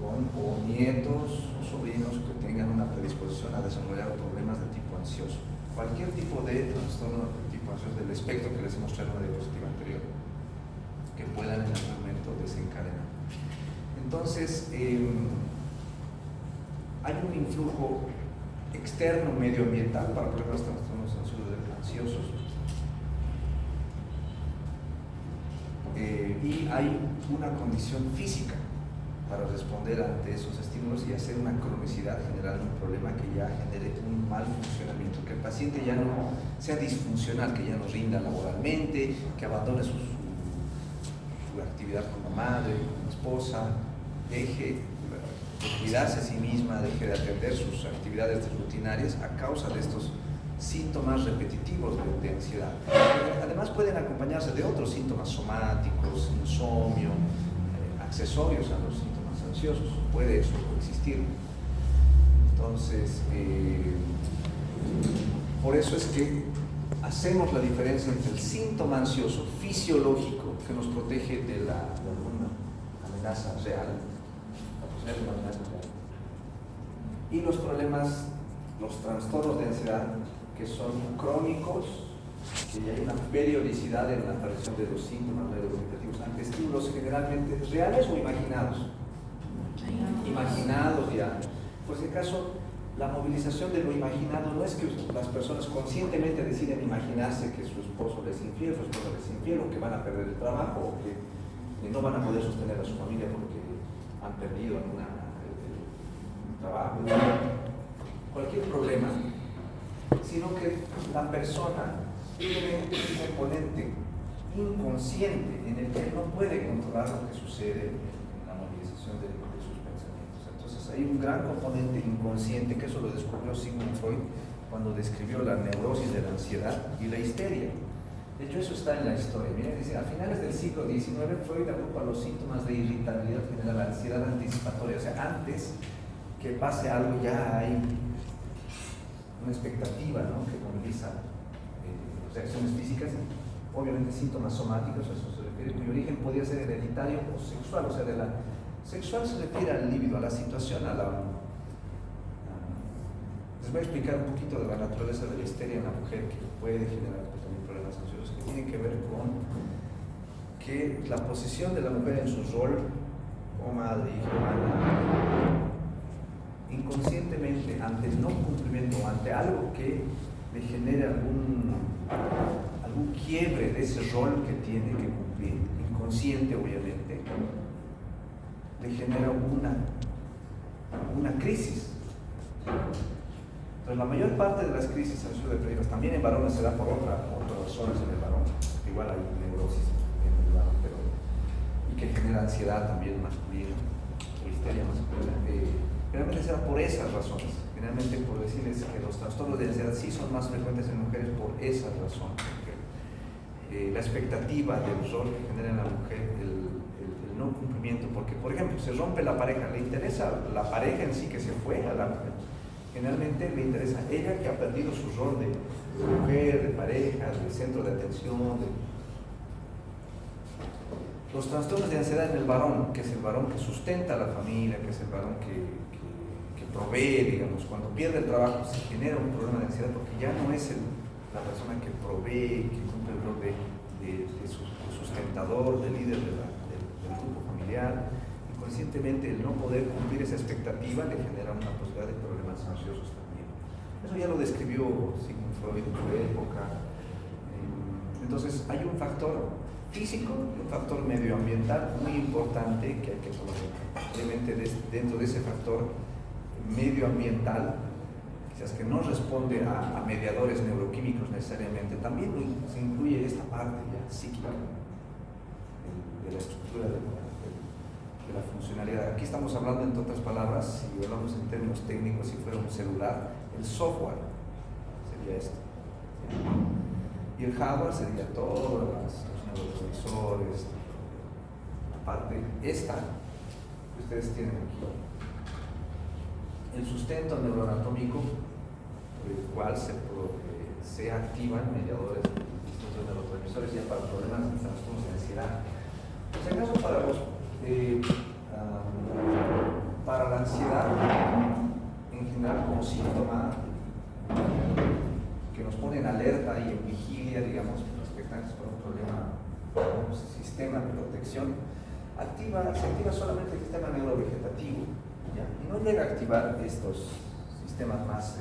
o nietos o sobrinos que tengan una predisposición a desarrollar problemas de tipo ansioso. Cualquier tipo de trastorno de tipo ansioso del espectro que les he mostrado en una diapositiva anterior, que puedan en algún momento desencadenar. Entonces, hay un influjo externo medioambiental para problemas de trastornos ansiosos. Y hay una condición física para responder ante esos estímulos y hacer una cronicidad, generar un problema que ya genere un mal funcionamiento, que el paciente ya no sea disfuncional, que ya no rinda laboralmente, que abandone su actividad como madre, como esposa, deje de cuidarse a sí misma, deje de atender sus actividades rutinarias a causa de estos síntomas repetitivos de ansiedad. Además pueden acompañarse de otros síntomas somáticos, insomnio, accesorios a los síntomas ansiosos. Puede eso coexistir. Entonces, por eso es que hacemos la diferencia entre el síntoma ansioso fisiológico que nos protege de alguna amenaza real, la posibilidad de una amenaza real, y los problemas, los trastornos de ansiedad que son crónicos, que hay una periodicidad en la aparición de los síntomas neurovegetativos ante estímulos generalmente reales o imaginados. Imaginados ya. Por si acaso, la movilización de lo imaginado no es que las personas conscientemente deciden imaginarse que su esposo les es infiel, su esposa les es infiel, o que van a perder el trabajo, o que no van a poder sostener a su familia porque han perdido un trabajo, cualquier problema, sino que la persona tiene un componente inconsciente en el que no puede controlar lo que sucede en la movilización de sus pensamientos. Entonces hay un gran componente inconsciente, que eso lo descubrió Sigmund Freud cuando describió la neurosis de la ansiedad y la histeria. De hecho, eso está en la historia. Miren, dice, a finales del siglo XIX, Freud agrupa los síntomas de irritabilidad general, ansiedad anticipatoria, o sea, antes que pase algo ya hay una expectativa, ¿no?, que moviliza reacciones físicas, obviamente síntomas somáticos, eso se refiere, cuyo origen podía ser hereditario o sexual, o sea, sexual se refiere al líbido, a la situación, les voy a explicar un poquito de la naturaleza de la histeria en la mujer, que puede generar también problemas ansiosos, que tienen que ver con que la posición de la mujer en su rol como madre, hija, hermana, inconscientemente, ante el no cumplimiento, ante algo que le genere algún quiebre de ese rol que tiene que cumplir, inconsciente obviamente, le genera una crisis. Entonces la mayor parte de las crisis ansiodepresivas, también en varones se da por otras razones en el varón, igual hay neurosis en el varón, y que genera ansiedad también masculina, o histeria masculina. Generalmente se da por esas razones, generalmente por decirles que los trastornos de ansiedad sí son más frecuentes en mujeres por esas razones. La expectativa del rol que genera en la mujer, el no cumplimiento, porque por ejemplo se rompe la pareja, le interesa la pareja en sí que se fue a la mujer, generalmente le interesa a ella que ha perdido su rol de mujer, de pareja, de centro de atención. Los trastornos de ansiedad en el varón, que es el varón que sustenta a la familia, que es el varón que provee, digamos, cuando pierde el trabajo se genera un problema de ansiedad porque ya no es la persona que provee, que cumple el rol de sustentador, de líder del grupo familiar. Inconscientemente el no poder cumplir esa expectativa le genera una posibilidad de problemas ansiosos también. Eso ya lo describió Sigmund Freud en su época. Entonces hay un factor físico y un factor medioambiental muy importante que hay que tomar en cuenta. Obviamente dentro de ese factor medioambiental, quizás que no responde a mediadores neuroquímicos necesariamente, también se incluye esta parte ya psíquica de la estructura de la funcionalidad. Aquí estamos hablando, entre otras palabras, si hablamos en términos técnicos, si fuera un celular, el software sería esto, y el hardware sería todos los neurotransmisores, la parte esta que ustedes tienen aquí, el sustento neuroanatómico por el cual se activan mediadores distintos neurotransmisores ya para problemas de trastornos de ansiedad. Por si acaso, para los ansiedad, en general, como síntoma que nos pone en alerta y en vigilia, digamos, expectantes por un problema, un sistema de protección, se activa solamente el sistema neurovegetativo, ¿ya? Y no llega a activar estos sistemas más,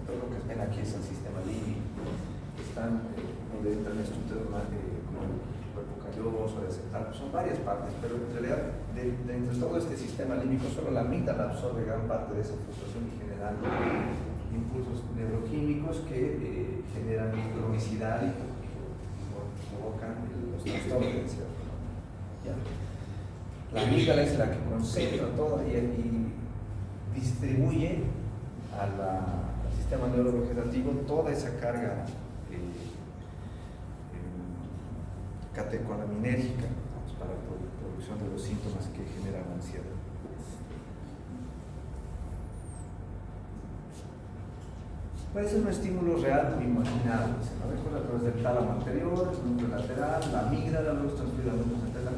todo lo que ven aquí es el sistema límbico, están donde entran estructuras más como el cuerpo calloso, son varias partes, pero en realidad dentro de todo este sistema límbico solo la amígdala absorbe gran parte de esa frustración y generando impulsos neuroquímicos que generan cronicidad y provocan los trastornos, ¿cierto? ¿Ya? La amígdala es la que concentra todo y distribuye al sistema neurovegetativo toda esa carga catecolaminérgica para la producción de los síntomas que generan ansiedad. Puede ser un estímulo real o imaginado, se lo recuerda a través del tálamo anterior, el núcleo lateral, la amígdala, luego transfiere al núcleo central.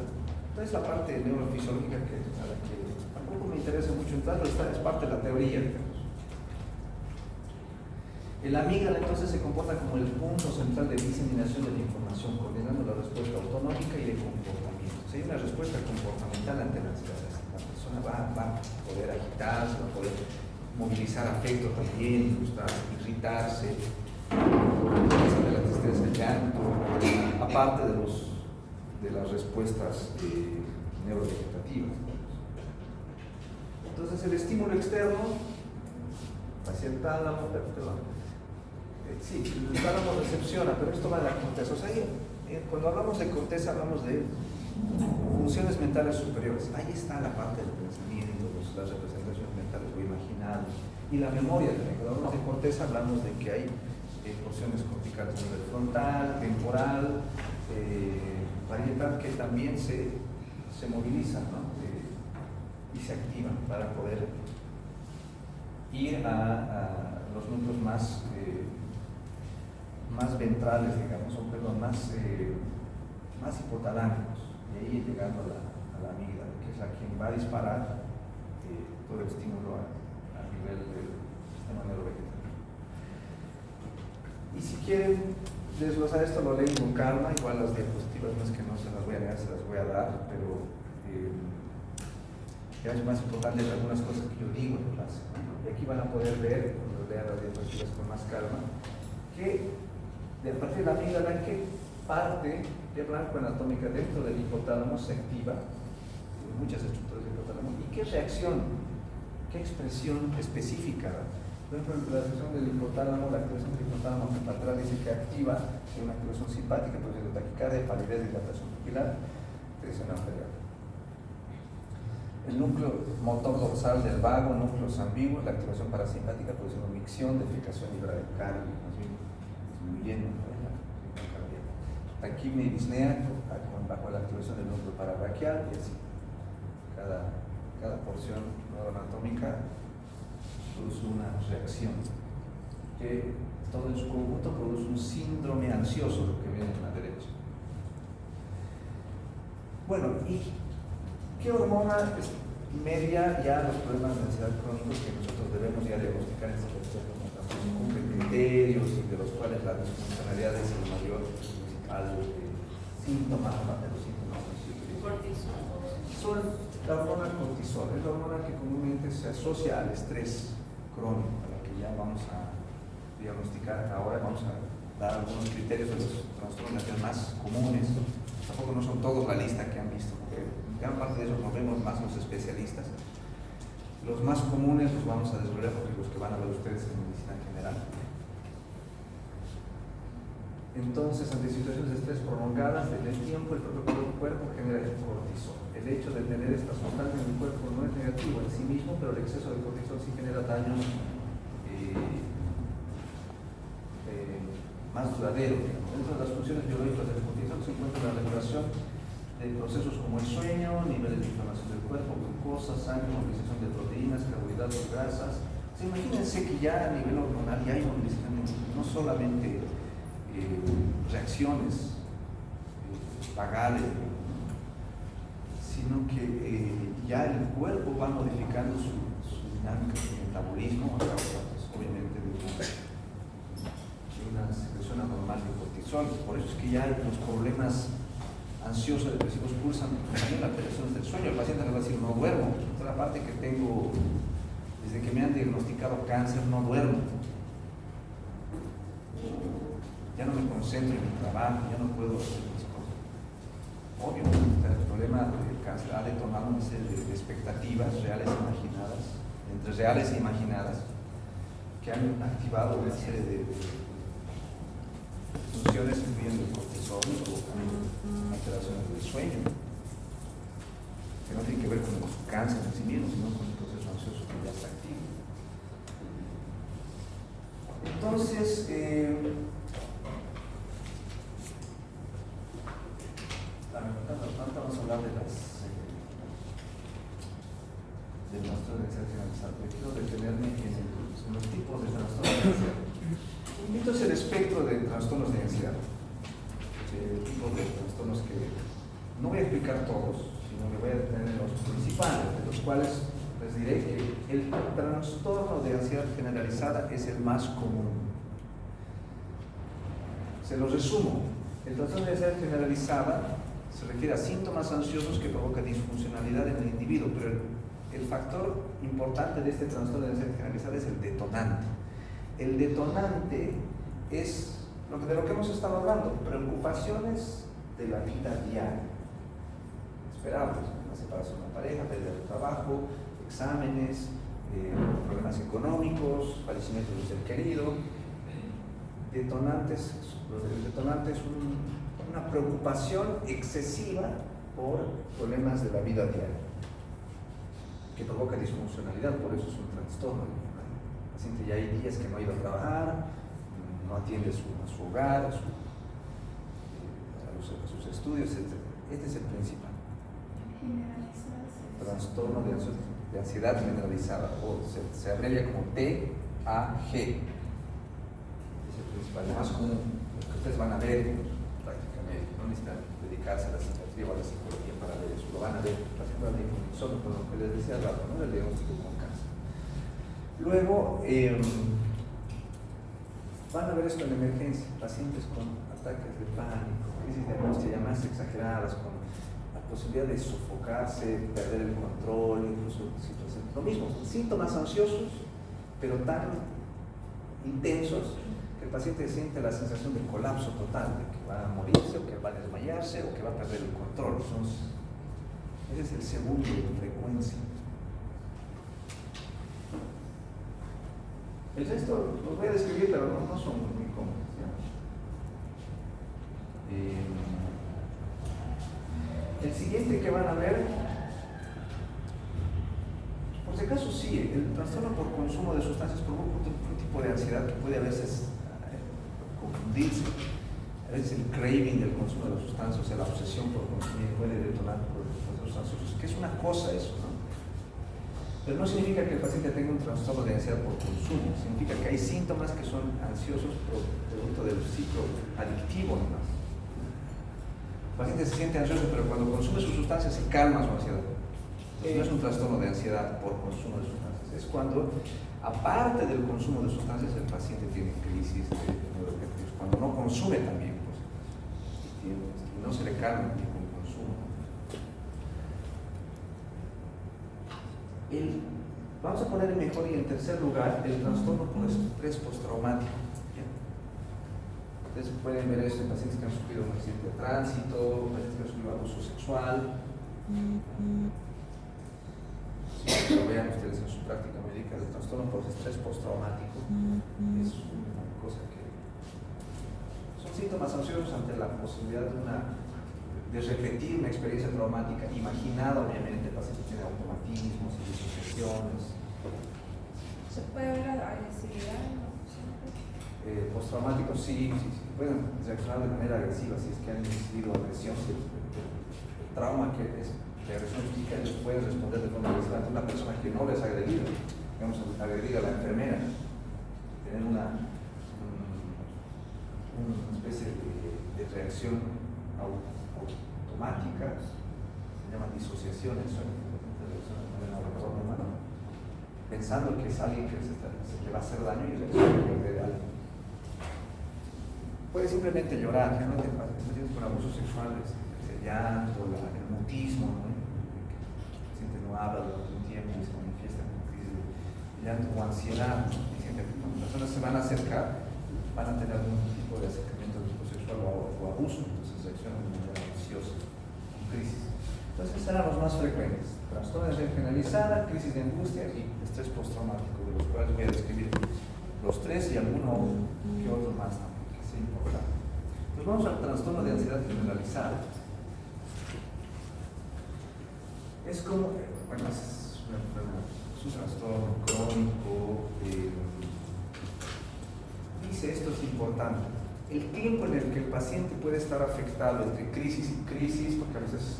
Entonces la parte neurofisiológica a la que tampoco me interesa mucho entrar, pero esta es parte de la teoría, digamos. El amígdala entonces se comporta como el punto central de diseminación de la información, coordinando la respuesta autonómica y de comportamiento. O sea, hay una respuesta comportamental ante la ansiedad. La persona va a poder agitarse, va a poder movilizar afecto también, irritarse, de la tristeza, el llanto, aparte de las respuestas neurovegetativas. Entonces el estímulo externo hacia el tálamo, sí, el tálamo recepciona, pero esto va de la corteza. O sea, cuando hablamos de corteza hablamos de funciones mentales superiores. Ahí está la parte del pensamiento, las representaciones mentales o imaginadas y la memoria también. Cuando hablamos de corteza hablamos de que hay porciones corticales a nivel frontal, temporal, parietal, que también se movilizan, ¿no? Y se activan para poder ir a los núcleos más ventrales, digamos, o perdón, más hipotalámicos, y ahí llegando a la amígdala, que es la que va a disparar todo el estímulo a nivel del sistema neurovegetativo. Y si quieren desglosar esto, lo leen con calma, igual las diapositivas no es que no se las voy a negar, se las voy a dar, pero ya es más importante algunas cosas que yo digo en clase, ¿no? Y aquí van a poder ver, cuando lean las diapositivas con más calma, que de a partir de la amígdala, qué parte de blanco anatómica dentro del hipotálamo se activa, en muchas estructuras del hipotálamo, y qué reacción, qué expresión específica. Por ejemplo, la reacción del hipotálamo, la activación del hipotálamo lateral dice que activa una activación simpática, produciendo taquicardia, palidez, dilatación pupilar, presión arterial. El núcleo motor dorsal del vago, núcleos ambiguos, la activación parasimpática produciendo micción, defecación y bradicardia, disminuyendo la cardíaca. Taquimia y disnea bajo la activación del núcleo parabraquial, y así. Cada porción neuroanatómica produce una reacción que todo en su conjunto produce un síndrome ansioso, lo que viene en la derecha. Bueno, y ¿qué hormona media ya los problemas de ansiedad crónicos que nosotros debemos ya diagnosticar en estos procesos con criterios y de los cuales la disfuncionalidad es el mayor principal síntoma de los síntomas? Cortisol. La hormona cortisol es la hormona que comúnmente se asocia al estrés crónico, a la que ya vamos a diagnosticar ahora. Vamos a dar algunos criterios de los trastornos más comunes. Tampoco no son todos la lista que han visto, porque gran parte de ellos nos vemos más los especialistas. Los más comunes los vamos a desarrollar porque los que van a ver ustedes en medicina general. Entonces, ante situaciones de estrés prolongadas en el tiempo, el propio cuerpo genera el cortisol. El hecho de tener esta sustancia en el cuerpo no es negativo en sí mismo, pero el exceso de cortisol sí genera daños más duraderos. Dentro de las funciones biológicas del cortisol se encuentra la regulación de procesos como el sueño, niveles de inflamación del cuerpo, glucosa, sangre, movilización de proteínas, carbohidratos, grasas. Imagínense que ya a nivel hormonal ya hay movilización, no solamente reacciones vagales, sino que ya el cuerpo va modificando su dinámica, su metabolismo, a causa, pues, obviamente, de una secreción anormal de cortisol. Por eso es que ya los problemas ansiosos, depresivos cursan también las alteraciones del sueño. El paciente le va a decir, no duermo. Toda la parte que tengo, desde que me han diagnosticado cáncer, no duermo. Ya no me concentro en mi trabajo, ya no puedo hacer mis cosas. Obvio, el problema del cáncer ha detonado una serie de expectativas reales e imaginadas, entre reales e imaginadas, que han activado una serie de funciones, incluyendo el cortisol, provocando alteraciones del sueño, que no tienen que ver con el cáncer en sí mismo, sino con el proceso ansioso que ya está activo. Entonces, vamos a hablar de del trastorno de ansiedad generalizado. Quiero detenerme en los tipos de trastornos de ansiedad. Esto es el espectro de trastornos de ansiedad. Tipos de trastornos que no voy a explicar todos, sino que voy a detener en los principales, de los cuales les diré que el trastorno de ansiedad generalizada es el más común. Se los resumo. El trastorno de ansiedad generalizada se refiere a síntomas ansiosos que provocan disfuncionalidad en el individuo, pero el factor importante de este trastorno de ansiedad generalizada es el detonante. El detonante es de lo que hemos estado hablando, preocupaciones de la vida diaria, esperables, la separación de la pareja, pérdida del trabajo, exámenes, problemas económicos, fallecimiento de un ser querido. Detonantes, el detonante es una preocupación excesiva por problemas de la vida diaria, que provoca disfuncionalidad, por eso es un trastorno. El paciente ya hay días que no ha ido a trabajar, no atiende a su hogar, a sus estudios, etc. Este es el principal. Trastorno de ansiedad generalizada, o se abrevia como TAG. Es el principal, el más común, lo que ustedes van a ver prácticamente, no necesitan dedicarse a la psiquiatría o a la psicología para ver eso, lo van a ver prácticamente solo con lo que les decía al rato, ¿no? El diagnóstico con cáncer. Luego, van a ver esto en emergencia, pacientes con ataques de pánico, crisis de angustia ya más exageradas, con la posibilidad de sofocarse, perder el control, incluso situaciones. Lo mismo, síntomas ansiosos, pero tan intensos que el paciente siente la sensación de colapso total, de que va a morirse, o que va a desmayarse, o que va a perder el control. Ese es el segundo de frecuencia. El resto los voy a describir, pero no son muy cómodos. El siguiente que van a ver, por si acaso sí, el trastorno por consumo de sustancias provoca un tipo de ansiedad que puede a veces confundirse. A veces el craving del consumo de las sustancias, o sea, la obsesión por consumir, puede detonar por procesos ansiosos, que es una cosa eso, ¿no? Pero no significa que el paciente tenga un trastorno de ansiedad por consumo, significa que hay síntomas que son ansiosos producto del ciclo adictivo nomás. El paciente se siente ansioso, pero cuando consume sus sustancias se calma su ansiedad. Entonces no es un trastorno de ansiedad por consumo de sustancias, es cuando, aparte del consumo de sustancias, el paciente tiene crisis de neuroquímicos, cuando no consume también, pues, y no se le calma el consumo. Vamos a poner mejor y en tercer lugar el trastorno por estrés postraumático. Ustedes pueden ver esto en pacientes que han sufrido un accidente de tránsito, pacientes que han sufrido abuso sexual. Si lo vean ustedes en su práctica médica, el trastorno por estrés postraumático es una cosa que son síntomas ansiosos ante la posibilidad de repetir una experiencia traumática imaginada. Obviamente el paciente tiene automatismos y disociaciones. ¿Se puede ver la agresividad? Postraumáticos sí, pueden reaccionar de manera agresiva si es que han recibido agresión. El trauma que es de agresión física, ellos pueden responder de forma agresiva ante una persona que no les ha agredido. Digamos, agredir a la enfermera, tener una especie de reacción automática, se llaman disociaciones, son un retorno humano, pensando que es alguien que se le va a hacer daño y le puede perder algo. Puede simplemente llorar, generalmente en pacientes con abusos sexuales, el llanto, el mutismo, ¿no? El paciente no habla durante un tiempo y se manifiesta con crisis de llanto o ansiedad, ¿no? Diciendo que cuando las personas se van a acercar, van a tener algún tipo de acercamiento de tipo sexual o abuso, entonces reaccionan de manera ansiosa, con crisis. Entonces eran los más frecuentes: trastorno de ansiedad generalizada, crisis de angustia y estrés postraumático, de los cuales voy a describir los tres y alguno que otro más también. Importante. Pues vamos al trastorno de ansiedad generalizada. Es como, bueno, es un trastorno crónico. Dice, esto es importante: el tiempo en el que el paciente puede estar afectado entre crisis y crisis, porque a veces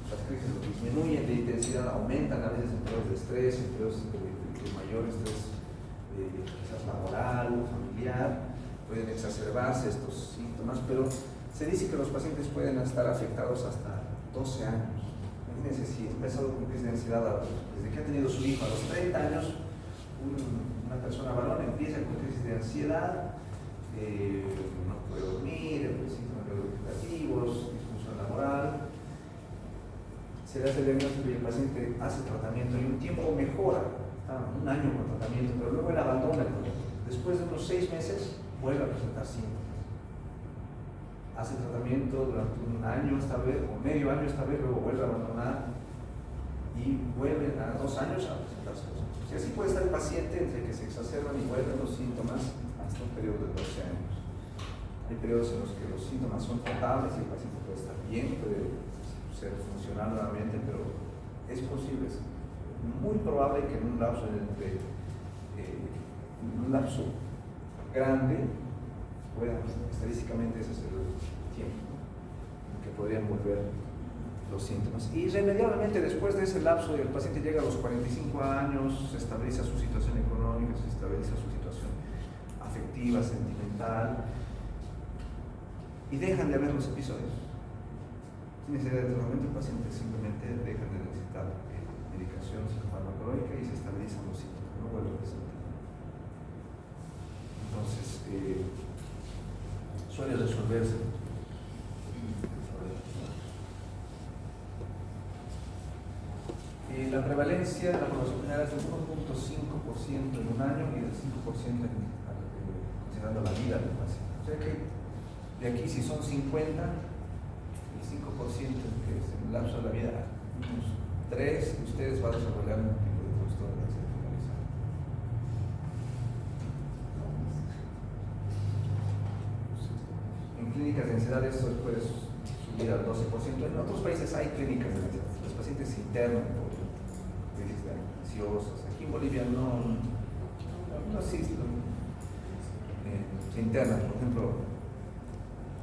las crisis lo disminuyen de intensidad, aumentan a veces en periodos de estrés, en periodos de mayor estrés, quizás laboral, familiar. Pueden exacerbarse estos síntomas, pero se dice que los pacientes pueden estar afectados hasta 12 años. Imagínense, si ha empezado con crisis de ansiedad desde que ha tenido su hijo a los 30 años, una persona varón empieza con crisis de ansiedad, no puede dormir, síntomas neurovegetativos, disfunción laboral. Se le hace el diagnóstico y el paciente hace tratamiento y un tiempo mejora, un año con tratamiento, pero luego él abandona el tratamiento. Después de unos 6 meses, vuelve a presentar síntomas. Hace tratamiento durante un año esta vez, o medio año esta vez, luego vuelve a abandonar y vuelve a 2 años a presentar síntomas. Y así puede estar el paciente entre que se exacerban y vuelven los síntomas hasta un periodo de 12 años. Hay periodos en los que los síntomas son tratables y el paciente puede estar bien, puede ser funcional nuevamente, pero es posible, es muy probable que en un lapso grande, estadísticamente ese es el tiempo en que podrían volver los síntomas. Y irremediablemente después de ese lapso, el paciente llega a los 45 años, se estabiliza su situación económica, se estabiliza su situación afectiva, sentimental, y dejan de haber los episodios. Sin necesidad de tratamiento, el paciente simplemente deja de necesitar medicación farmacológica y se estabilizan los síntomas, no vuelve a presentar. Entonces, suele resolverse. La prevalencia, la población general es del 1.5% en un año y del 5% considerando la vida del paciente. O sea que de aquí, si son 50, el 5% que es en el lapso de la vida, unos 3 de ustedes van a desarrollar un tipo de trastorno de ansiedad generalizada. En clínicas de ansiedad esto puede subir al 12%. En otros países hay clínicas de ansiedad. Los pacientes se internan por crisis ansiosas. Aquí en Bolivia no existe. Se internan, por ejemplo,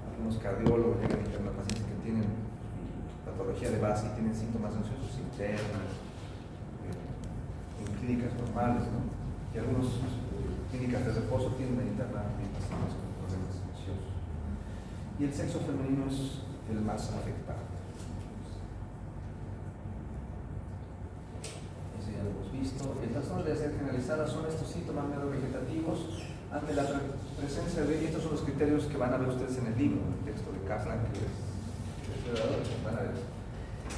algunos cardiólogos llegan a internar pacientes que tienen patología de base y tienen síntomas ansiosos internos en clínicas normales, ¿no? Y algunas clínicas de reposo tienden a internar pacientes con problemas ansiosos. Y el sexo femenino es el más afectado. Eso ya lo hemos visto. El trastorno de ansiedad generalizada son estos síntomas neurovegetativos ante la presencia de, y estos son los criterios que van a ver ustedes en el libro, en el texto de Kaplan, que van a ver.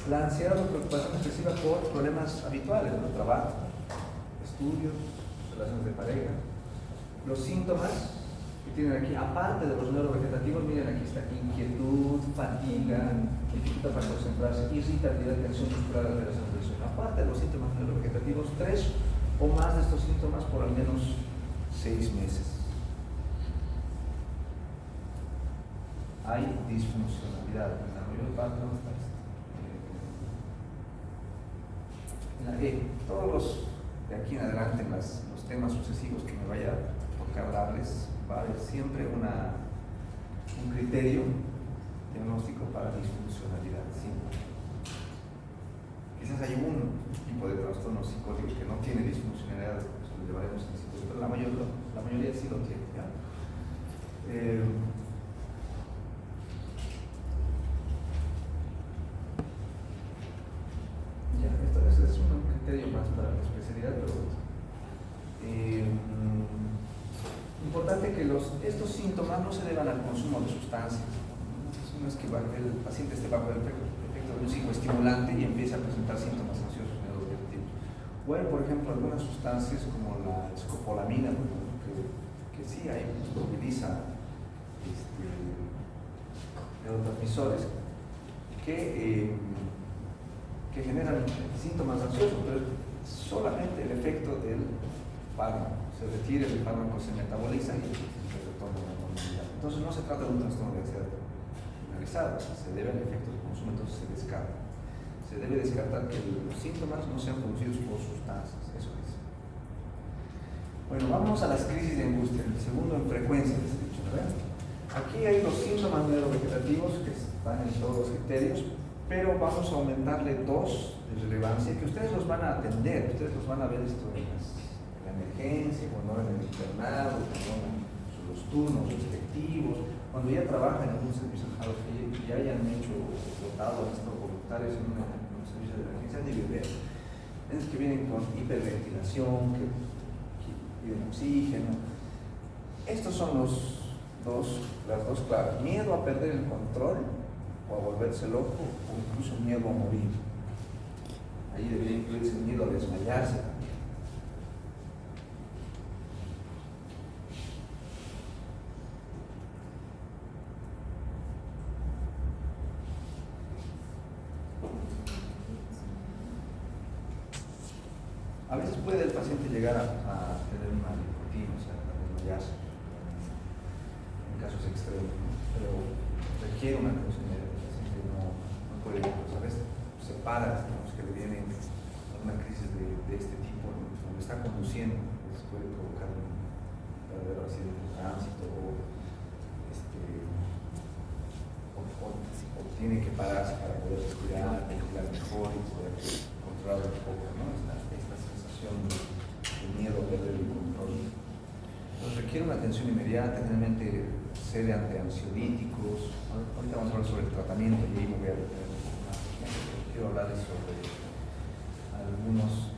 La ansiedad o preocupación excesiva por problemas habituales, ¿no? Trabajo, estudios, relaciones de pareja. Los síntomas que tienen aquí, aparte de los neurovegetativos, miren, aquí está inquietud, fatiga, dificultad para concentrarse, irritabilidad, tensión muscular, alteraciones del sueño. Aparte de los síntomas neurovegetativos, 3 o más de estos síntomas por al menos 6 meses. Hay disfuncionalidad en la mayor parte de las todos los de aquí en adelante, los temas sucesivos que me vaya a tocar darles, va a haber siempre un criterio diagnóstico para disfuncionalidad. ¿Sí? Quizás hay un tipo de trastorno psicótico que no tiene disfuncionalidad, eso lo llevaremos en psicología, pero la mayoría sí lo tiene. ¿Ya? Esto es criterio más para la especialidad, pero importante que estos síntomas no se deban al consumo de sustancias. No es que el paciente esté bajo el efecto de un psicoestimulante y empiece a presentar síntomas ansiosos neurodepresivos. O hay, por ejemplo, algunas sustancias como la escopolamina, que sí ahí moviliza neurotransmisores que generan síntomas ansiosos, pero solamente el efecto del fármaco. Se retira el fármaco, se metaboliza y se retorna a la normalidad. Entonces no se trata de un trastorno de ansiedad generalizado, se debe al efecto del consumo, entonces se descarta. Se debe descartar que los síntomas no sean producidos por sustancias, eso es. Bueno, vamos a las crisis de angustia, el segundo en frecuencia, les he dicho, ¿verdad? Aquí hay los síntomas neurovegetativos que están en todos los criterios, pero vamos a aumentarle dos de relevancia que ustedes los van a atender, ustedes los van a ver esto en la emergencia, cuando en el internado, cuando los turnos respectivos, cuando ya trabajan en algún servicio, a los que ya hayan hecho votado, han estado voluntarios en un servicio de emergencia, deben ver. Es que vienen con hiperventilación, que piden oxígeno. Estos son las dos claves: miedo a perder el control o a volverse loco, o incluso miedo a morir. Ahí debería incluirse el miedo a desmayarse también. A veces puede el paciente llegar a tener una nicotina, o sea, a desmayarse en casos extremos, ¿no? Pero requiere una atención médica. El paciente no puede, pues a veces se para, digamos, que le viene una crisis de este tipo, ¿no? Cuando está conduciendo, pues puede provocar un verdadero accidente de tránsito o tiene que pararse para poder respirar, ventilar mejor y poder controlar un poco, ¿no? Esta sensación de miedo a perder el control. Entonces requiere una atención inmediata, generalmente cede ante ansiolíticos. Ahorita vamos a hablar sobre el tratamiento y ahí me voy a detener un poco más. Quiero hablarles sobre algunos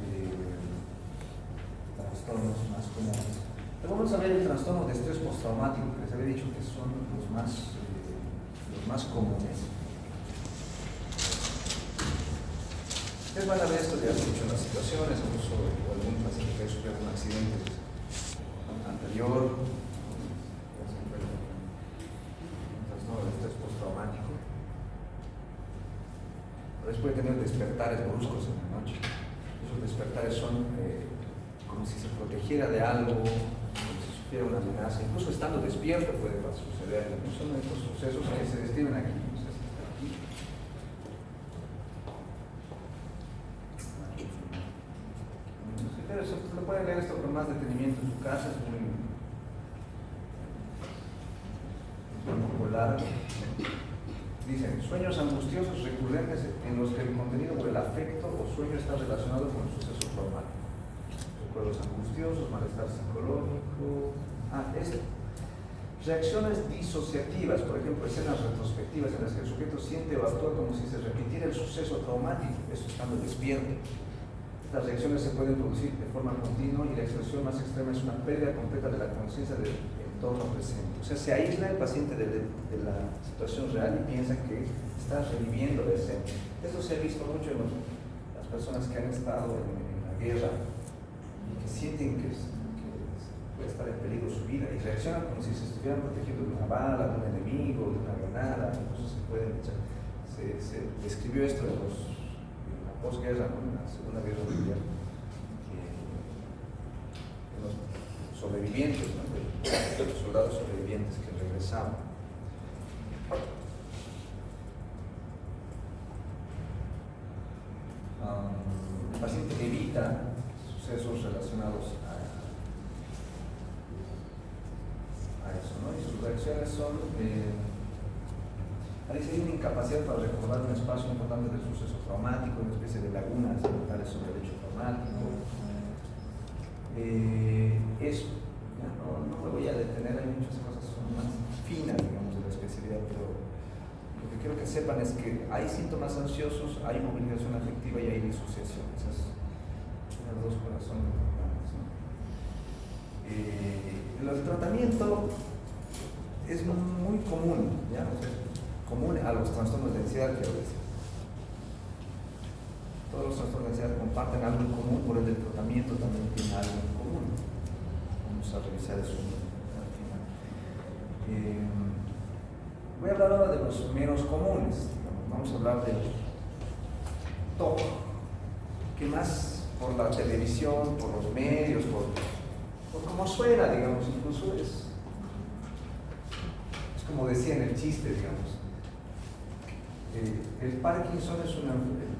trastornos más comunes. Pero vamos a ver el trastorno de estrés postraumático, que les había dicho que son los más comunes. Ustedes van a ver esto ya dicho en las situaciones, incluso algún paciente que ha sufrido un accidente anterior, un trastorno de estrés postraumático. A veces puede tener despertares bruscos en la noche. Esos despertares son como si se protegiera de algo, como si sufriera una amenaza, incluso estando despierto puede suceder. Son estos sucesos que se describen aquí. Pero lo pueden leer esto con más detenimiento en su casa, es muy popular. Dicen, sueños angustiosos recurrentes en los que el contenido o el afecto o sueño está relacionado con el suceso traumático. Recuerdos angustiosos, malestar psicológico. Reacciones disociativas, por ejemplo, escenas retrospectivas en las que el sujeto siente o actúa como si se repitiera el suceso traumático, eso estando despierto. Estas reacciones se pueden producir de forma continua y la expresión más extrema es una pérdida completa de la conciencia del entorno presente. O sea, se aísla el paciente de la situación real y piensa que está reviviendo la escena. Esto se ha visto mucho en las personas que han estado en la guerra y que sienten que puede estar en peligro su vida y reaccionan como si se estuvieran protegiendo de una bala, de un enemigo, de una granada. Incluso se describió esto en la posguerra, ¿no? En la Segunda Guerra Mundial, en los sobrevivientes, ¿no? De los soldados sobrevivientes que regresaban. El paciente evita sucesos relacionados a eso, ¿no? Y sus reacciones son hay una incapacidad para recordar un espacio importante del suceso traumático, una especie de lagunas mentales sobre el hecho traumático. Eso, no me voy a detener, hay muchas cosas que son más finas, digamos, de la especialidad, pero lo que quiero que sepan es que hay síntomas ansiosos, hay movilización afectiva y hay disociación. Esas Los dos corazones. El tratamiento es muy común, ¿ya? O sea, común a los trastornos de ansiedad, quiero decir. Todos los trastornos de ansiedad comparten algo en común, por el tratamiento también tiene algo en común. Vamos a revisar eso al final. Voy a hablar ahora de los menos comunes. Vamos a hablar del TOC, que más por la televisión, por los medios, por cómo suena, digamos, incluso es como decía en el chiste, digamos. El Parkinson es el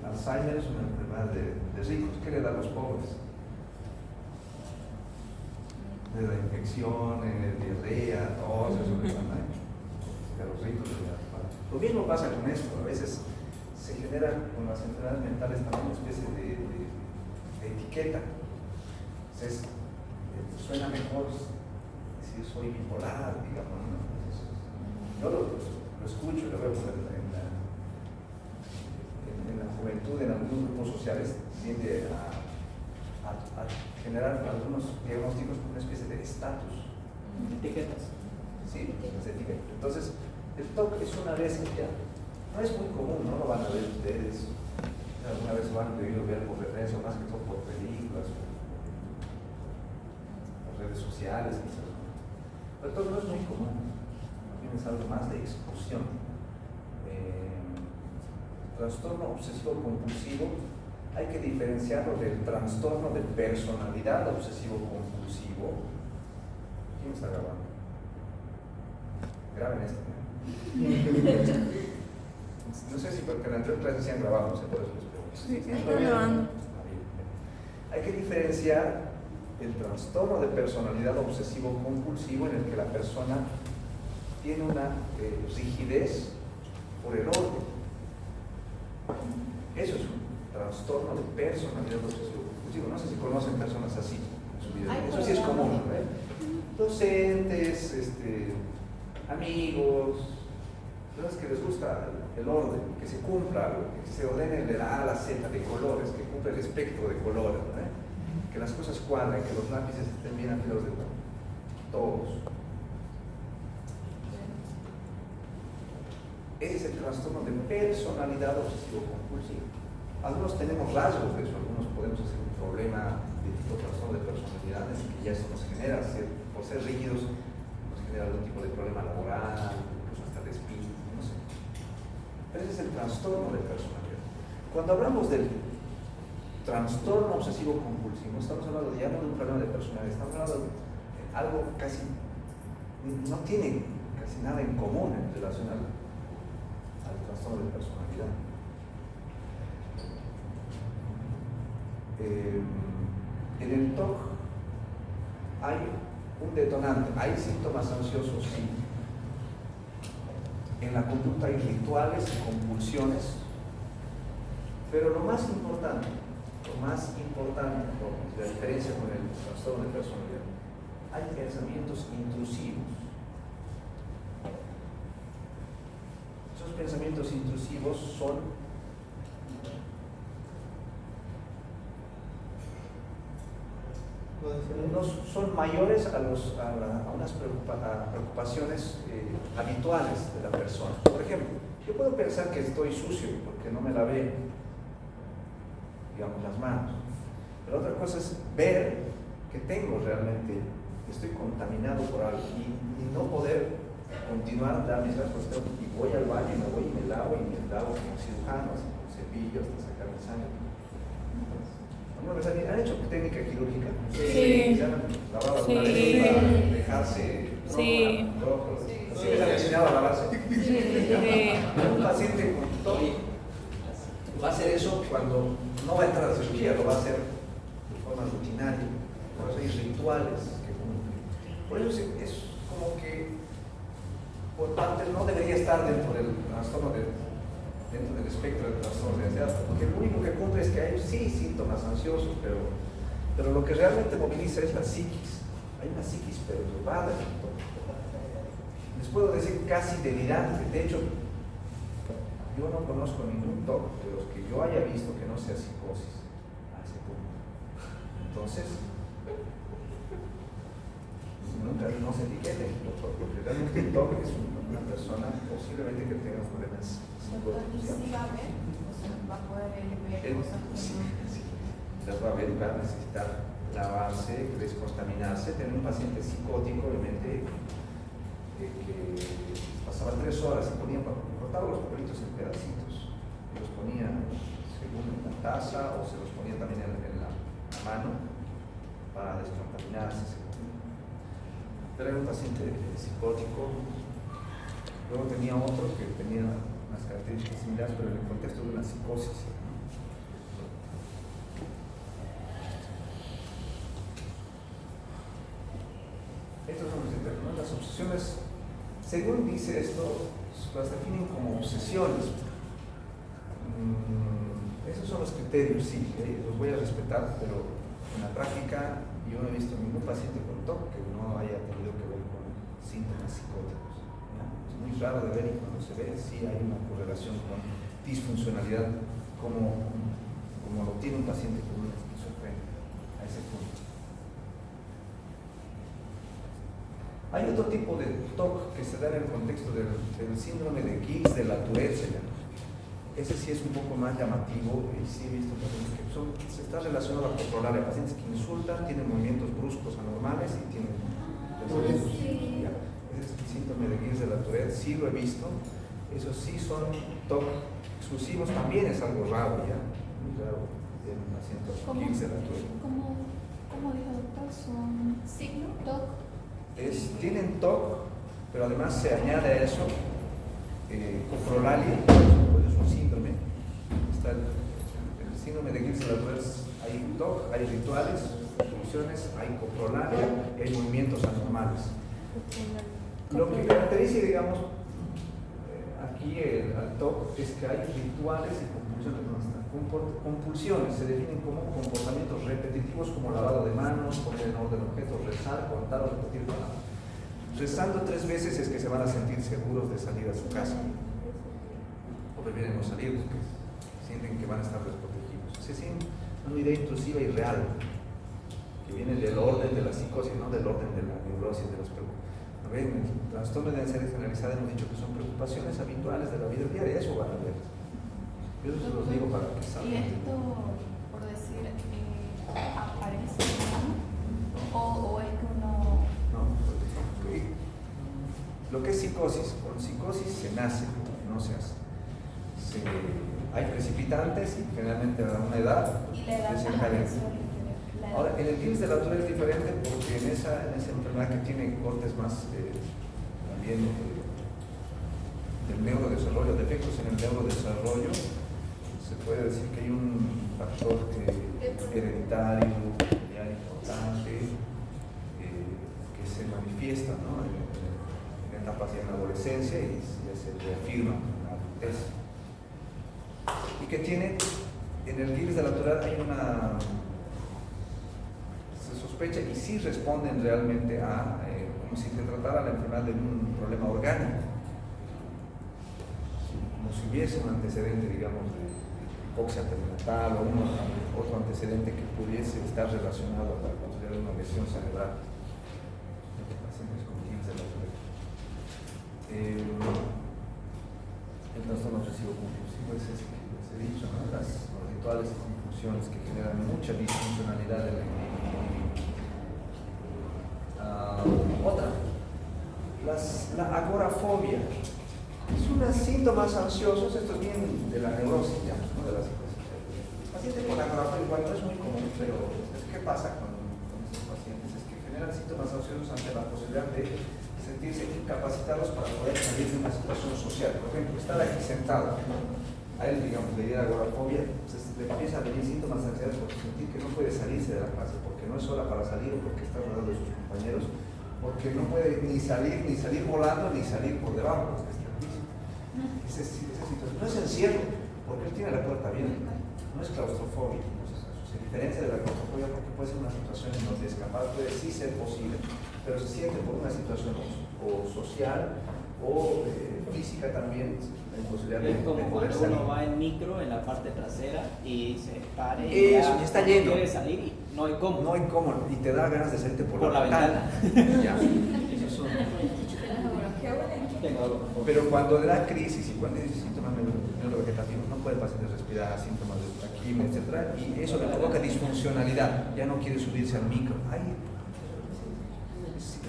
Alzheimer es una enfermedad de ricos. ¿Qué le da a los pobres? Le da infecciones, diarrea, tos, eso le da, ¿no? A los ricos le da. Lo mismo pasa con esto. A veces se genera con las enfermedades mentales también una especie de etiqueta. Entonces, suena mejor decir soy bipolar, digamos, ¿no? Yo lo escucho, lo veo en la juventud, en algunos grupos sociales, tiende a generar algunos diagnósticos con una especie de estatus. Etiquetas. Sí, las etiquetas. Entonces, el TOC es una vez que ya no es muy común, no lo van a ver ustedes. Alguna vez lo han debido ver por referencia, más que todo por películas, por redes sociales, quizás. Pero el TOC no es muy común. Es algo más de exclusión. Trastorno obsesivo compulsivo, hay que diferenciarlo del trastorno de personalidad obsesivo compulsivo. ¿Quién está grabando? Graben esto. No sé si porque en la anterior clase se han grabado, no sé por eso les pregunto. Sí, está grabando. Hay que diferenciar el trastorno de personalidad obsesivo compulsivo, en el que la persona tiene una rigidez por el orden. Eso es un trastorno de personalidad obsesivo compulsivo. No sé si conocen personas así en su vida. Eso sí es común, ¿no? Docentes, amigos, personas que les gusta el orden, que se cumpla, que se ordene de la A a la Z de colores, que cumpla el espectro de colores, ¿no? Que las cosas cuadren, que los lápices estén bien afilados de todos. Ese es el trastorno de personalidad obsesivo-compulsiva. Algunos tenemos rasgos de eso, algunos podemos hacer un problema de tipo trastorno de personalidad, en el que ya eso nos genera, por ser rígidos, nos genera algún tipo de problema laboral, incluso hasta despido, no sé. Pero ese es el trastorno de personalidad. Cuando hablamos del trastorno obsesivo-compulsivo, estamos hablando ya no de un problema de personalidad, estamos hablando de algo casi, no tiene casi nada en común en relación al trastorno de personalidad. En el TOC hay un detonante, hay síntomas ansiosos, sí. En la conducta hay rituales y compulsiones, pero lo más importante, la diferencia con el trastorno de personalidad, hay pensamientos intrusivos. Esos pensamientos intrusivos son mayores a unas preocupaciones habituales de la persona. Por ejemplo, yo puedo pensar que estoy sucio porque no me lavé, digamos, las manos. Pero otra cosa es ver que tengo realmente, que estoy contaminado por algo y no poder continuar, dar mis gastos y voy al baño y me voy y me lavo como cirujano, así, con cepillo hasta sacar mi sangre. ¿Han hecho técnica quirúrgica? Sí. ¿Se han lavado Sí. alguna vez para dejarse Sí. rojo? ¿Sí les han enseñado a lavarse? Sí. Un paciente con TOC va a hacer eso cuando no va a entrar a cirugía, lo va a hacer de forma rutinaria. Por eso hay rituales que cumplen. Por eso es como que por parte no debería estar dentro del trastorno dentro del espectro del trastorno de ansiedad, porque lo único que cumple es que hay sí síntomas ansiosos, pero lo que realmente moviliza es la psiquis. Hay una psiquis perturbada. Les puedo decir casi delirante. De hecho, yo no conozco ningún TOC de los que yo haya visto que no sea psicosis a ese punto. Entonces, nunca no se etiqueten, porque realmente el TOC es una persona posiblemente que tenga problemas psicológicos. Sí va a ver, o sea, va a poder ver cosas que sí. Las va a ver, va a necesitar lavarse, descontaminarse, tener un paciente psicótico, obviamente, que pasaba 3 horas y cortaba los papelitos en pedacitos, y los ponía según en la taza o se los ponía también en la mano para descontaminarse. Pero era un paciente psicótico. Luego tenía otro que tenía unas características similares, pero en el contexto de una psicosis. Estos son los términos. Las obsesiones, según dice esto, las definen como obsesiones. Esos son los criterios, sí, los voy a respetar, pero en la práctica yo no he visto ningún paciente con TOC que no haya tenido que ver con síntomas psicóticos, ¿no? Es muy raro de ver y cuando se ve sí hay una correlación con disfuncionalidad como lo tiene un paciente con una esquizofrenia a ese punto. Hay otro tipo de TOC que se da en el contexto del síndrome de Guillain de la Tourette, se llama. Ese sí es un poco más llamativo y sí he visto pacientes que se está relacionado a controlar a pacientes que insultan, tienen movimientos bruscos anormales y tienen pensamientos. Ese es el síndrome de Guillain de la Tourette, sí lo he visto. Esos sí son TOC exclusivos, también es algo raro ya, muy raro en un paciente con Guillain de la Tourette. ¿Cómo dijo el doctor? ¿Son signos? ¿TOC? Tienen TOC, pero además se añade a eso coprolalia, es un síndrome. Está el síndrome de Guillain de la Tourette, hay TOC, hay rituales, funciones, hay coprolalia, hay movimientos anormales. Lo que caracteriza, digamos, aquí al TOC es que hay rituales y compulsiones. Compulsiones se definen como comportamientos repetitivos como lavado de manos, poner en orden objetos, rezar, contar o repetir palabras. Rezando 3 veces es que se van a sentir seguros de salir a su casa. O prefieren no salir porque sienten que van a estar desprotegidos. Se siente una idea intrusiva y real, que viene del orden de la psicosis, no del orden de la neurosis, de las preocupaciones. A ver, en el trastorno de ansiedad generalizada hemos dicho que son preocupaciones habituales de la vida diaria, eso van a ver. Yo se los digo para que salgan. ¿Y esto, por decir, aparece, ¿no? ¿O es que uno...? No, lo que es psicosis, con psicosis se nace, no se hace. Hay precipitantes y generalmente a una edad ¿Y la edad desencadena. la Ahora, en el Guillain de la Tourette es diferente porque en esa enfermedad que tiene cortes más también del neurodesarrollo, defectos en el neurodesarrollo, se puede decir que hay un factor hereditario, familiar importante, que se manifiesta, ¿no? en etapas de la adolescencia y ya se reafirma en la adultez. Y que tiene, en el Guillain de la Tourette hay se sospecha y sí responden realmente a, como si se tratara la enfermedad de un problema orgánico, como si hubiese un antecedente, digamos, de hipoxia perinatal o otro antecedente que pudiese estar relacionado a la posibilidad de una lesión cerebral en pacientes con Guillain de la Tourette. El trastorno obsesivo compulsivo es ese que les he dicho, ¿no? Los rituales y compulsiones que generan mucha disfuncionalidad en el individuo. Otra, la agorafobia. Es unos síntomas ansiosos, esto es bien de la neurosis ya, ¿no? De la psicosis. El paciente con agorafobia igual no es muy común, pero ¿qué pasa con estos pacientes? Es que generan síntomas ansiosos ante la posibilidad de sentirse incapacitados para poder salir de una situación social. Por ejemplo, estar aquí sentado, a él, digamos, le diera agorafobia, pues le empieza a venir síntomas de ansiedad por sentir que no puede salirse de la clase, porque no es hora para salir, o porque está rodeado de sus compañeros, porque no puede ni salir volando, ni salir por debajo, porque está difícil. Esa situación no es encierro, porque él tiene la puerta abierta, no es claustrofobia. Se diferencia de la claustrofobia porque puede ser una situación en donde escapar puede sí ser posible, pero se siente por una situación o social o física también la imposibilidad Es como de poder cuando salir. uno va en micro en la parte trasera y se pare Eso, ya está lleno. quiere salir y No hay cómo. No hay cómo, y te da ganas de salirte por la ventana. Ya. Esos son. Tengo algo. Pero cuando le da crisis y cuando dice síntomas neurovegetativos, no puede el paciente respirar, síntomas de taquimia, etc. Y eso le provoca disfuncionalidad. Ya no quiere subirse al micro. Ahí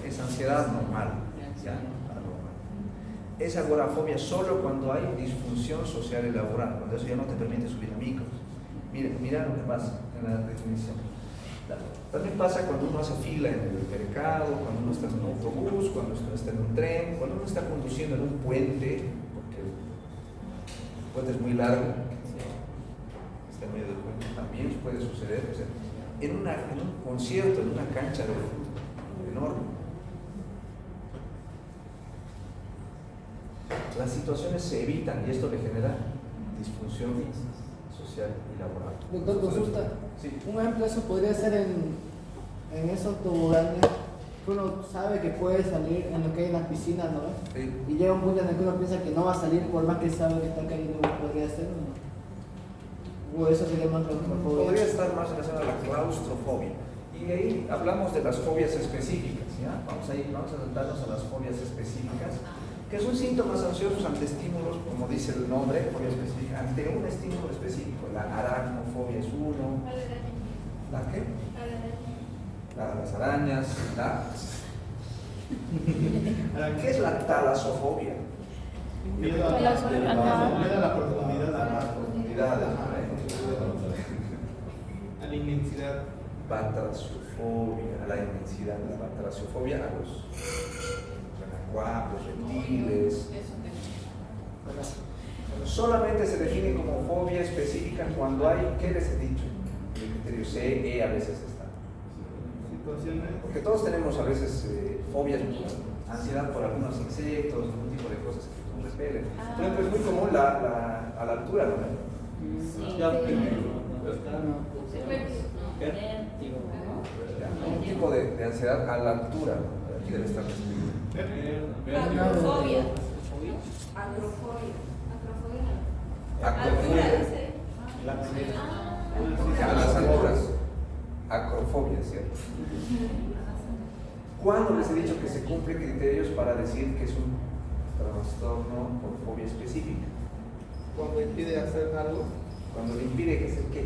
es ansiedad normal. Ya, anormal. Es agorafobia solo cuando hay disfunción social y laboral, cuando eso ya no te permite subir a micros. Mira lo que pasa en la definición. También pasa cuando uno hace fila en el mercado, cuando uno está en un autobús, cuando uno está en un tren, cuando uno está conduciendo en un puente, porque el puente es muy largo, está en medio del puente, también puede suceder. O sea, en un concierto, en una cancha de fútbol enorme. Las situaciones se evitan y esto le genera disfunción social y laboral. Doctor, consulta. Sí. Un ejemplo de eso podría ser en esos toboganes que uno sabe que puede salir en lo que hay en las piscinas, ¿no? Sí. Y llega un punto en el que uno piensa que no va a salir por más que sabe que está cayendo, podría ser, ¿no? O eso sería más claustrofobia. Podría estar más relacionado a la claustrofobia. Y ahí hablamos de las fobias específicas, ¿ya? Vamos a saltarnos a las fobias específicas, que son síntomas ansiosos ante estímulos, como dice el nombre, fobia específica, ante un estímulo específico. La aracnofobia es uno. ¿La qué? Las arañas. ¿Qué es la talasofobia? Miedo a la profundidad. A la inmensidad. Batracofobia, a la inmensidad. La batracofobia a los renacuajos, reptiles. Solamente se define como fobia específica cuando hay, ¿qué les he dicho? El criterio C, E a veces está. Situaciones. Porque todos tenemos a veces fobias, ansiedad por algunos insectos, algún tipo de cosas que nos repelen. Por ejemplo, es muy común a la altura, ¿no? Ya, Un tipo de ansiedad a la altura, ¿no? Aquí debe estar descrito. Acrofobia. Acrofobia. A las alturas. Acrofobia, ¿cierto? ¿Cuándo les he dicho que se cumplen criterios para decir que es un trastorno por fobia específica? Cuando impide hacer algo, Cuando le impide que se qué.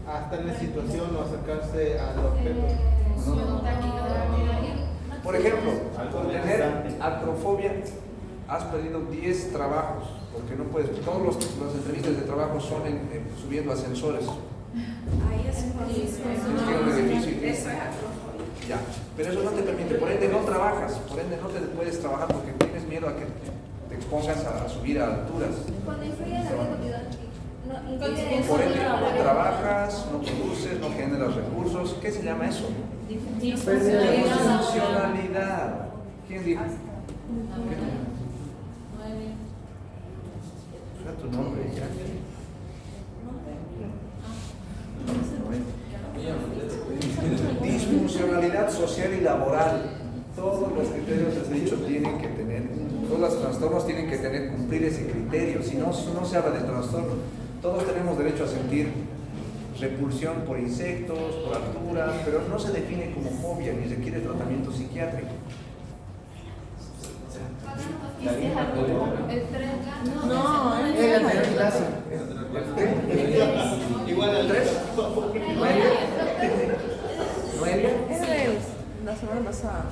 a estar en la situación o acercarse al objeto. Por ejemplo, al tener acrofobia, has perdido 10 trabajos, porque no puedes. Todas las entrevistas de trabajo son subiendo ascensores. Tienes que ir a un edificio y tienes. Ya, pero eso no te permite, por ende no trabajas, por ende no te puedes trabajar porque tienes miedo a que te expongas a subir a alturas. Cuando influye en la vida cotidiana, Por ende no trabajas, no produces, no generas recursos. ¿Qué se llama eso? Disfuncionalidad. ¿Quién dijo? Suena tu nombre ya. Disfuncionalidad social y laboral. Todos los criterios, les he dicho, tienen que tener, todos los trastornos tienen que cumplir ese criterio. Si no, no se habla de trastorno. Todos tenemos derecho a sentir repulsión por insectos, por altura, pero no se define como fobia ni requiere tratamiento psiquiátrico. No, En la anterior clase. Igual al 3. Noelia. la semana pasada.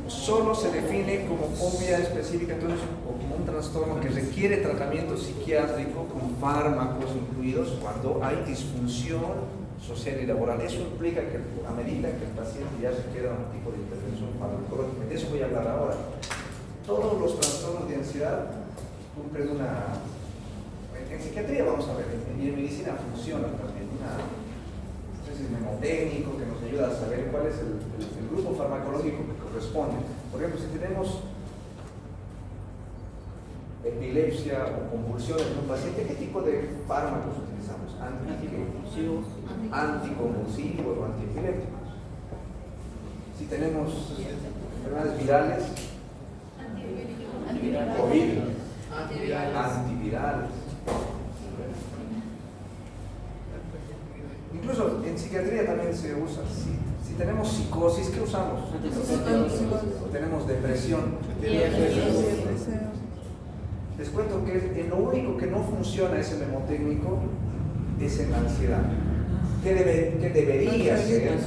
Solo se define como fobia específica, entonces, o como un trastorno que requiere tratamiento psiquiátrico con fármacos incluidos cuando hay disfunción social y laboral. Eso implica que a medida que el paciente ya requiera un tipo de intervención farmacológica, de eso voy a hablar ahora. Todos los trastornos de ansiedad cumplen una... En psiquiatría vamos a ver, y en medicina funciona también una especie de mnemotécnico que nos ayuda a saber cuál es el grupo farmacológico que corresponde. Por ejemplo, si tenemos epilepsia o convulsiones en un paciente, ¿qué tipo de fármacos utilizamos? Anticonvulsivos o antiepilépticos. Si tenemos enfermedades virales, COVID, antivirales. Incluso en psiquiatría también se usa. Si tenemos psicosis, ¿qué usamos? Tenemos depresión. Les cuento que en lo único que no funciona ese memotécnico es en la ansiedad. ¿Qué debería ser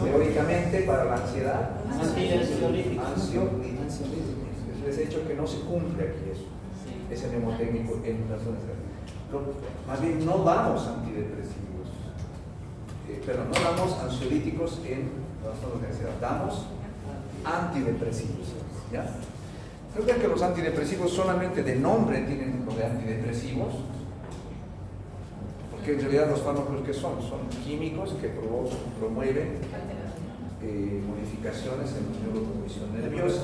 teóricamente para la ansiedad? Ansiolítico. Les he dicho que no se cumple aquí eso, ese mnemotécnico en personas. Más bien no damos antidepresivos, no damos ansiolíticos en trastornos de ansiedad, damos antidepresivos. ¿Ya? Creo que los antidepresivos solamente de nombre tienen lo de antidepresivos, porque en realidad los fármacos que son químicos que promueven modificaciones en la neurotransmisión nerviosa.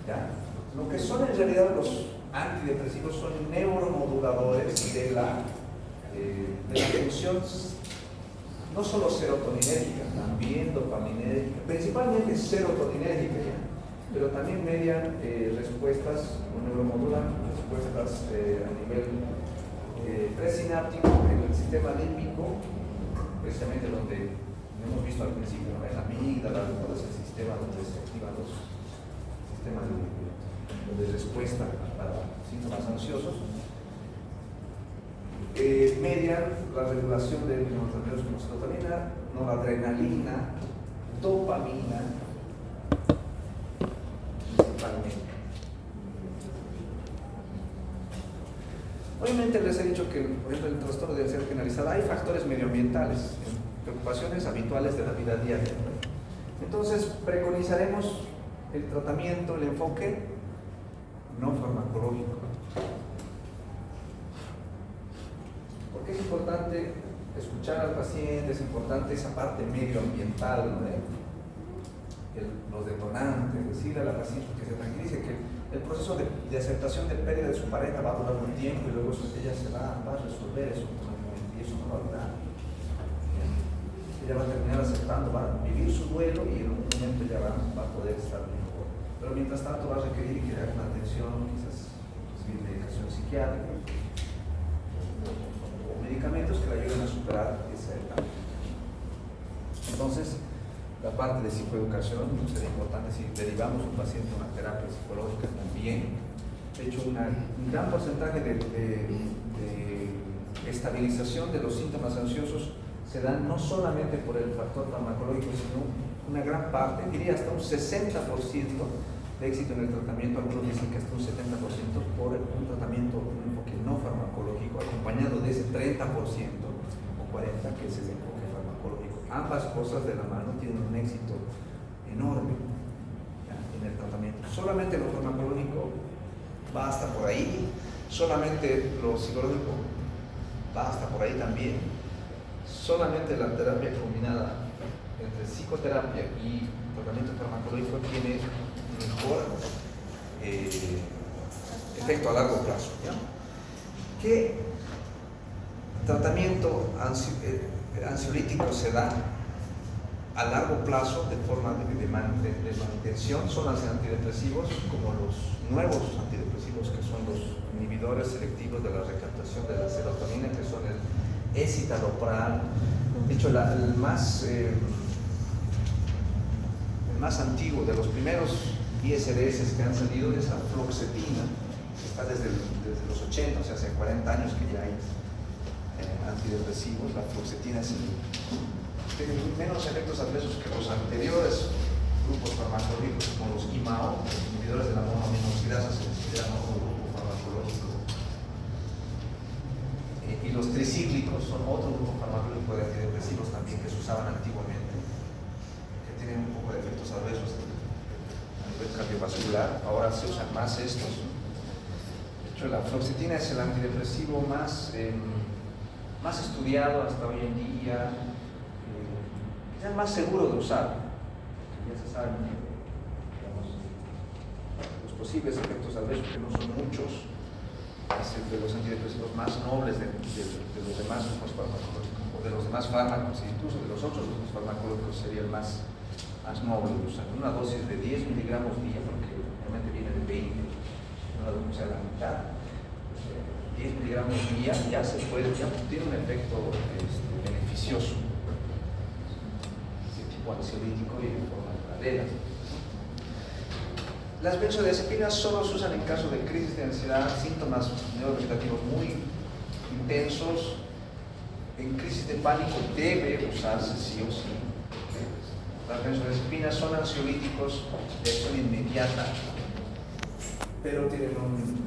¿Ya? Lo que son en realidad los antidepresivos son neuromoduladores de la función no solo serotoninérgica, también dopaminérgica, principalmente serotoninérgica, ¿ya? Pero también median respuestas, neuromodulan respuestas a nivel presináptico en el sistema límbico, precisamente donde hemos visto al principio, ¿no? En la amígdala, todo ese sistema donde se activan los sistemas de respuesta para síntomas ansiosos, median la regulación de neurotransmisores como serotonina, noradrenalina, dopamina, principalmente. Obviamente les he dicho que, por ejemplo, en el trastorno de ansiedad generalizada hay factores medioambientales, preocupaciones habituales de la vida diaria. Entonces, preconizaremos el tratamiento, el enfoque no farmacológico. Porque es importante escuchar al paciente, es importante esa parte medioambiental, ¿no? Los detonantes, decirle a la paciente que se tranquilice, que el proceso de aceptación de pérdida de su pareja va a durar un tiempo y luego ella se va a resolver eso, y eso no va a durar. Ella va a terminar aceptando, va a vivir su duelo y en un momento ya va a poder estar mejor. Pero mientras tanto va a requerir que le haga una atención, quizás recibir medicación psiquiátrica o medicamentos que le ayuden a superar esa etapa. Entonces, la parte de psicoeducación sería importante si derivamos un paciente a una terapia psicológica también. De hecho, un gran porcentaje de estabilización de los síntomas ansiosos se dan no solamente por el factor farmacológico, sino una gran parte, diría hasta un 60% de éxito en el tratamiento. Algunos dicen que hasta un 70% por un tratamiento, un enfoque no farmacológico, acompañado de ese 30% o 40% que es el enfoque farmacológico. Ambas cosas de la mano tienen un éxito enorme, ¿ya? En el tratamiento. Solamente lo farmacológico va hasta por ahí, solamente lo psicológico va hasta por ahí también, solamente la terapia combinada entre psicoterapia y tratamiento farmacológico tiene un mejor efecto a largo plazo, ¿ya? ¿Qué tratamiento ansiolítico se da a largo plazo de forma de manutención? Son los antidepresivos, como los nuevos antidepresivos que son los inhibidores selectivos de la recaptación de la serotonina, que son el escitalopram. De hecho, el más antiguo de los primeros ISDS que han salido es la fluoxetina, que está desde los 80, o sea, hace 40 años que ya hay antidepresivos. La fluoxetina tiene menos efectos adversos que los anteriores grupos farmacológicos, como los IMAO, inhibidores de la monoaminoxidasa, se consideran otro grupo farmacológico. Y los tricíclicos son otro grupo farmacológico de antidepresivos también que se usaban antiguamente, que tienen un poco de efectos adversos a nivel cardiovascular. Ahora se usan más estos. De hecho, la fluoxetina es el antidepresivo más estudiado hasta hoy en día, es el más seguro de usar. Ya se saben, digamos, los posibles efectos adversos, que no son muchos. Es el de los antidepresivos más nobles de los demás grupos farmacológicos, o de los demás fármacos, e incluso de los otros grupos farmacológicos sería el más noble de usar. Una dosis de 10 miligramos día, porque normalmente viene de 20, una dosis a la mitad, 10 miligramos día ya tiene un efecto beneficioso. tipo ansiolítico y de forma paralela. Las benzodiazepinas solo se usan en caso de crisis de ansiedad, síntomas neurovegetativos muy intensos. En crisis de pánico debe usarse sí o sí. Las benzodiazepinas son ansiolíticos de acción inmediata, pero tienen un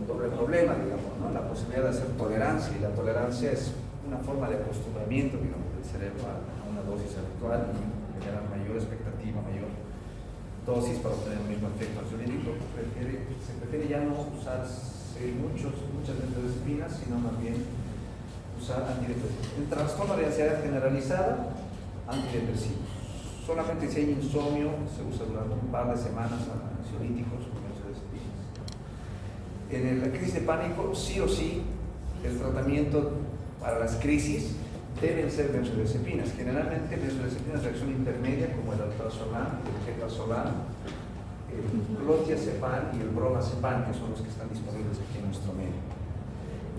doble problema, digamos, ¿no? La posibilidad de hacer tolerancia, y la tolerancia es una forma de acostumbramiento, digamos, del cerebro a una dosis habitual y generar mayor expectativa, mayor dosis para obtener el mismo efecto ansiolítico. Se prefiere ya no usarse muchas benzodiazepinas, sino más bien usar antidepresivos. El trastorno de ansiedad generalizada, antidepresivos. Solamente si hay insomnio, se usa durante un par de semanas ansiolíticos con benzodiazepinas. En la crisis de pánico, sí o sí, el tratamiento para las crisis deben ser benzodiazepinas. Generalmente benzodiazepinas de acción intermedia, como el alprazolam, el ketozolam, el clonazepam y el bromazepam, que son los que están disponibles aquí en nuestro medio.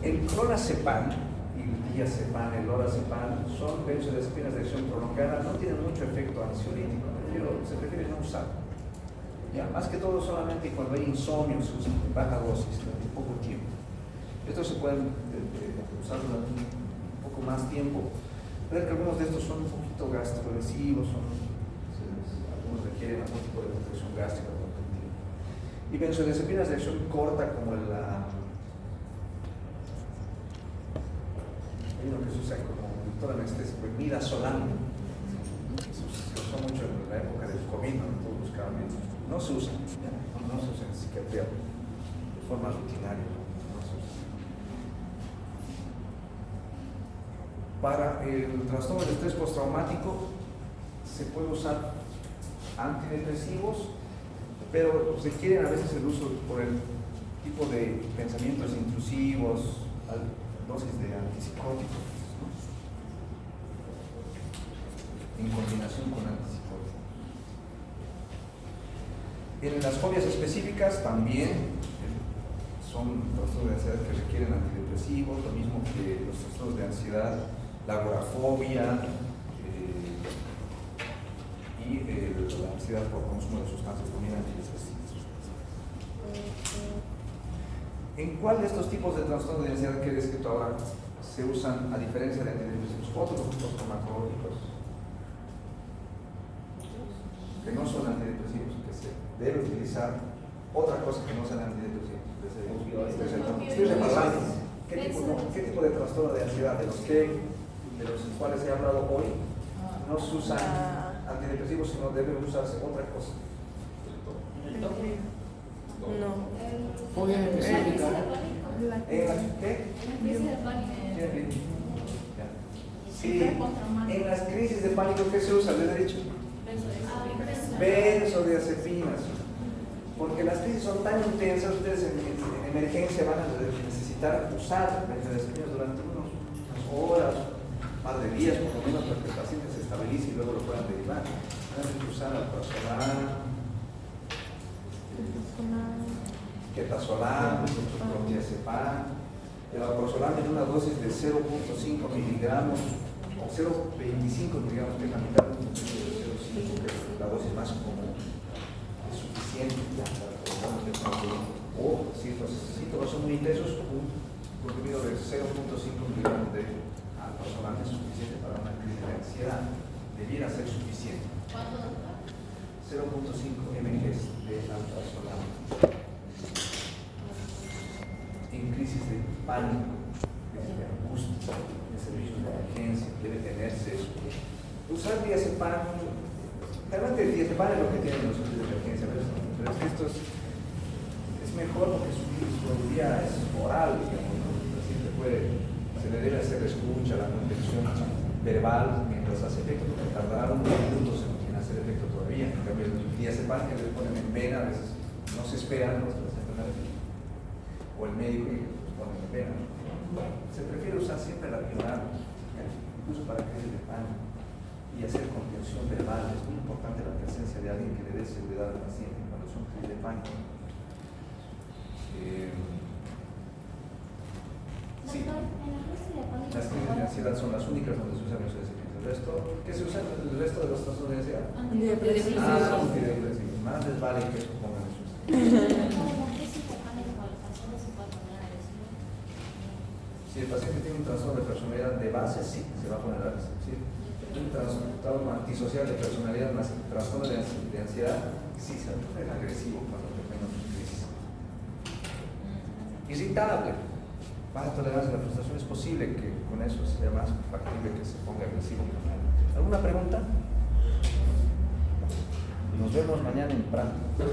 El clonazepam, el diazepam, el lorazepam, son benzodiazepinas de acción prolongada, no tienen mucho efecto ansiolítico, se prefiere no usar. Ya, más que todo solamente cuando hay insomnio se usa en baja dosis, durante poco tiempo. Estos se pueden usar durante un poco más tiempo, pero que algunos de estos son un poquito gastroagresivos, algunos requieren algún tipo de compresión gástrica por el tiempo. Y benzodiazepinas de acción corta, como hay uno que se usa como toda anestésico, el midazolam, se usó mucho en la época del COVID, ¿no? Todos buscaban eso. No se usa, no se usa en psiquiatría de forma rutinaria, no se usa. Para el trastorno de estrés postraumático se puede usar antidepresivos, pero se quieren a veces el uso por el tipo de pensamientos intrusivos, dosis de antipsicóticos, ¿no? En combinación con antipsicóticos. En las fobias específicas también son trastornos de ansiedad que requieren antidepresivos, lo mismo que los trastornos de ansiedad, la agorafobia y la ansiedad por consumo de sustancias también antidepresivas. ¿En cuál de estos tipos de trastornos de ansiedad que he descrito ahora se usan, a diferencia de antidepresivos, otros grupos farmacológicos que no son antidepresivos, que se debe utilizar otra cosa que no sean antidepresivos? Estoy repasando. ¿Qué tipo de trastorno de ansiedad de los cuales he hablado hoy no se usan antidepresivos, sino debe usarse otra cosa? No. Fobia específica. ¿Qué? Crisis de pánico. Sí, en las crisis de pánico, ¿qué se usa? ¿Les he dicho? Benzodiazepinas. Porque las crisis son tan intensas, ustedes en emergencia van a necesitar usar benzodiazepinas durante unas horas, más de días por lo menos, para que el paciente se estabilice y luego lo puedan derivar. Van a usar alprazolam, ketozolam, clonazepam. El alprazolam en una dosis de 0.5 miligramos o 0.25 miligramos, que es la mitad de 0.5, que es la dosis más común, es suficiente o si los síntomas son muy intensos, un comprimido de 0.5 miligramos de alprazolam es suficiente para una crisis de ansiedad, debiera ser suficiente. ¿Cuánto, doctor? 0.5 mg de alprazolam. En crisis de pánico, crisis de angustia, en servicios de emergencia, debe tenerse eso. Usar diazepam, realmente el diazepam es lo que tienen los servicios de emergencia, pero es que esto es mejor porque su vía es oral, digamos, ¿no? El paciente se le debe hacer escucha, la contención verbal mientras hace efecto, porque tardará unos minutos en hacer efecto todavía. En cambio, el diazepam que le ponen en vena, a veces no se esperan los pacientes, o el médico y los ponen en vena. Se prefiere usar siempre la bioral, incluso para crisis de pánico, y hacer contención verbal. Es muy importante la presencia de alguien que le dé seguridad al paciente cuando son crisis de pánico. Sí. Doctor, en la crisis de pánico. Las crisis de ansiedad son las únicas donde se usan benzodiazepinas. El resto, ¿qué se usa el resto de los trastornos de ansiedad? Antidepresivos. Antidepresivos. Más les vale que pongan eso. Si el paciente tiene un trastorno de personalidad de base, sí, se va a poner a decir. Un trastorno antisocial de personalidad más trastorno de ansiedad, sí se va a poner agresivo cuando termina sus crisis. Irritable, baja tolerancia a la frustración, es posible que con eso sea más factible que se ponga agresivo. ¿Alguna pregunta? Nos vemos mañana en práctica.